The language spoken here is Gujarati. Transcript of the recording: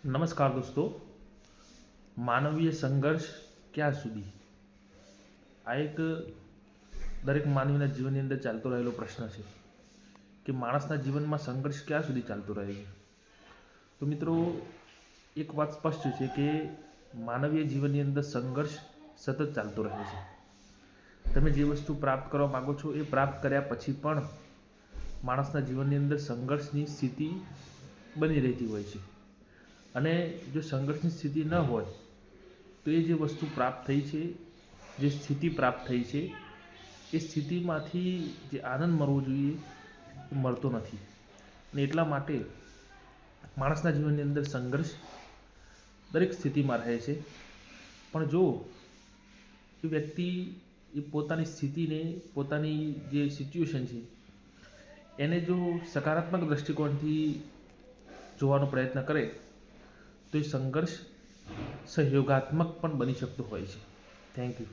નમસ્કાર દોસ્તો, માનવીય સંઘર્ષ ક્યાં સુધી? આ એક દરેક માનવીના જીવનની અંદર ચાલતો રહેલો પ્રશ્ન છે કે માણસના જીવનમાં સંઘર્ષ ક્યાં સુધી ચાલતો રહે છે. તો મિત્રો, એક વાત સ્પષ્ટ છે કે માનવીય જીવનની અંદર સંઘર્ષ સતત ચાલતો રહે છે. તમે જે વસ્તુ પ્રાપ્ત કરવા માગો છો એ પ્રાપ્ત કર્યા પછી પણ માણસના જીવનની અંદર સંઘર્ષની સ્થિતિ બની રહેતી હોય છે. અને જો સંઘર્ષની સ્થિતિ ન હોય તો એ જે વસ્તુ પ્રાપ્ત થઈ છે, જે સ્થિતિ પ્રાપ્ત થઈ છે, એ સ્થિતિમાંથી જે આનંદ મળવો જોઈએ એ મળતો નથી. અને એટલા માટે માણસના જીવનની અંદર સંઘર્ષ દરેક સ્થિતિમાં રહે છે. પણ જો એ વ્યક્તિ એ પોતાની સ્થિતિને, પોતાની જે સિચ્યુએશન છે એને જો સકારાત્મક દૃષ્ટિકોણથી જોવાનો પ્રયત્ન કરે તો એ સંઘર્ષ સહયોગાત્મક પણ બની શકતો હોય છે. Thank you.